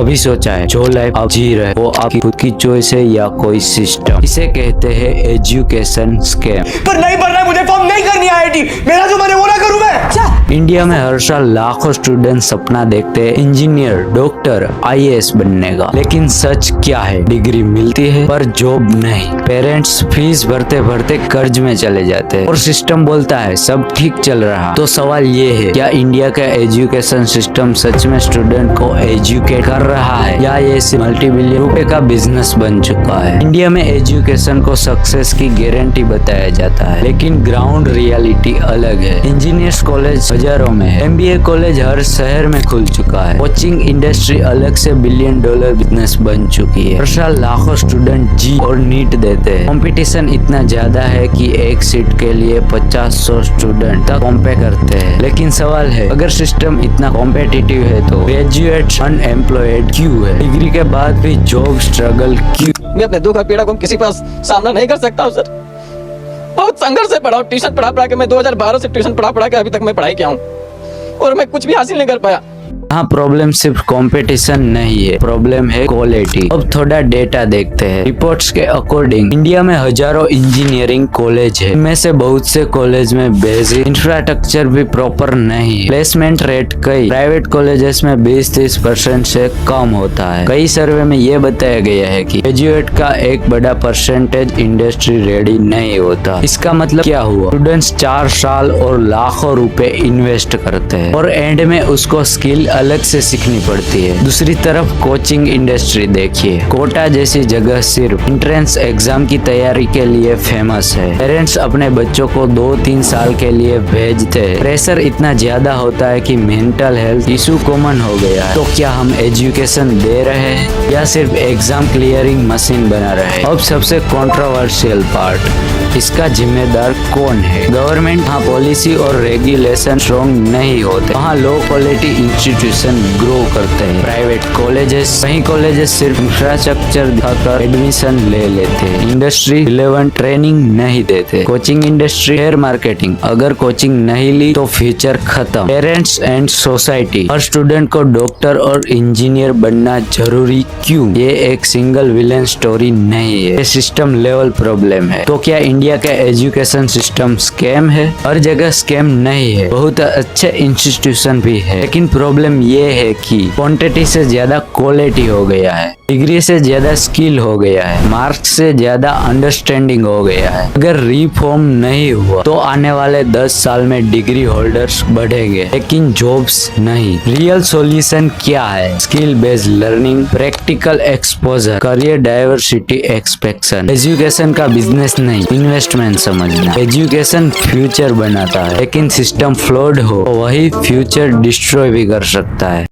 कभी सोचा है जो लाइफ आप जी रहे वो आपकी खुद की चॉइस है या कोई सिस्टम? इसे कहते हैं एजुकेशन स्कैम। पर नहीं पढ़ना है मुझे, फॉर्म नहीं करनी आईआईटी, मेरा जो मन है वो ना करूं मैं। इंडिया में हर साल लाखों स्टूडेंट सपना देखते हैं इंजीनियर, डॉक्टर, आईएएस बनने का, लेकिन सच क्या है? डिग्री मिलती है पर जॉब नहीं। पेरेंट्स फीस भरते भरते कर्ज में चले जाते हैं और सिस्टम बोलता है सब ठीक चल रहा। तो सवाल ये है, क्या इंडिया का एजुकेशन सिस्टम सच में स्टूडेंट को एजुकेट कर रहा है या ये सिर्फ मल्टी बिलियन रुपए का बिजनेस बन चुका है? इंडिया में एजुकेशन को सक्सेस की गारंटी बताया जाता है, लेकिन ग्राउंड रियलिटी अलग है। इंजीनियर्स कॉलेज हजारों में है, एमबीए कॉलेज हर शहर में खुल चुका है, कोचिंग इंडस्ट्री अलग से $1 बिलियन बिजनेस बन चुकी है। हर साल लाखों स्टूडेंट जी और नीट देते हैं। कंपटीशन इतना ज्यादा है कि एक सीट के लिए 50-100 स्टूडेंट तक कॉम्पे करते हैं। लेकिन सवाल है, अगर सिस्टम इतना कॉम्पिटिटिव है तो ग्रेजुएट अनएम्प्लॉयड क्यों है? डिग्री के बाद भी जॉब स्ट्रगल क्यों? मैं अपने दुख और पीड़ा को किसी पास सामना नहीं कर सकता हूँ सर। बहुत संघर्ष से पढ़ा हूँ, ट्यूशन पढ़ा के मैं 2012 से ट्यूशन पढ़ा के अभी तक मैं पढ़ाई किया हूँ और मैं कुछ भी हासिल नहीं कर पाया। हाँ, प्रॉब्लम सिर्फ कंपटीशन नहीं है, प्रॉब्लम है क्वालिटी। अब थोड़ा डेटा देखते हैं। रिपोर्ट्स के अकॉर्डिंग इंडिया में हजारों इंजीनियरिंग कॉलेज है, इनमें से बहुत से कॉलेज में बेसिक इंफ्रास्ट्रक्चर भी प्रॉपर नहीं है। प्लेसमेंट रेट कई प्राइवेट कॉलेजेस में 20-30% से कम होता है। कई सर्वे में ये बताया गया है कि ग्रेजुएट का एक बड़ा परसेंटेज इंडस्ट्री रेडी नहीं होता। इसका मतलब क्या हुआ? स्टूडेंट्स 4 साल और लाखों रुपए इन्वेस्ट करते हैं और एंड में उसको स्किल अलग से सीखनी पड़ती है। दूसरी तरफ कोचिंग इंडस्ट्री देखिए, कोटा जैसी जगह सिर्फ एंट्रेंस एग्जाम की तैयारी के लिए फेमस है। पेरेंट्स अपने बच्चों को 2-3 साल के लिए भेजते हैं। प्रेशर इतना ज्यादा होता है कि मेंटल हेल्थ इशू कॉमन हो गया है। तो क्या हम एजुकेशन दे रहे हैं या सिर्फ एग्जाम क्लियरिंग मशीन बना रहे हैं? अब सबसे कंट्रोवर्शियल पार्ट, इसका जिम्मेदार कौन है? गवर्नमेंट। हाँ, पॉलिसी और रेगुलेशन स्ट्रॉन्ग नहीं होते, वहाँ लो क्वालिटी इंस्टीट्यूशन ग्रो करते हैं। प्राइवेट कॉलेजेस, कई कॉलेजेस सिर्फ इंफ्रास्ट्रक्चर दिखाकर एडमिशन ले लेते हैं, इंडस्ट्री रिलेवेंट ट्रेनिंग नहीं देते। कोचिंग इंडस्ट्री, शेयर मार्केटिंग, अगर कोचिंग नहीं ली तो फ्यूचर खत्म। Parents and society, her student को डॉक्टर और इंजीनियर बनना जरूरी क्यों? ये एक सिंगल विलेन स्टोरी नहीं है, ये सिस्टम लेवल प्रॉब्लम है। तो क्या इंडिया का एजुकेशन सिस्टम स्कैम है? हर जगह स्कैम नहीं है, बहुत अच्छे इंस्टीट्यूशन भी है, लेकिन प्रॉब्लम ये है कि क्वांटिटी से ज्यादा क्वालिटी हो गया है, डिग्री से ज्यादा स्किल हो गया है, मार्क्स से ज्यादा अंडरस्टैंडिंग हो गया है। अगर रिफॉर्म नहीं हुआ तो आने वाले 10 साल में डिग्री होल्डर्स बढ़ेंगे, लेकिन जॉब्स नहीं। रियल सॉल्यूशन क्या है? Skill based learning, practical exposure, career diversity, expectation. Education का बिजनेस नहीं, इन्वेस्टमेंट समझना। एजुकेशन फ्यूचर बनाता है, लेकिन सिस्टम फ्लॉड हो तो वही फ्यूचर डिस्ट्रॉय भी कर सकता है।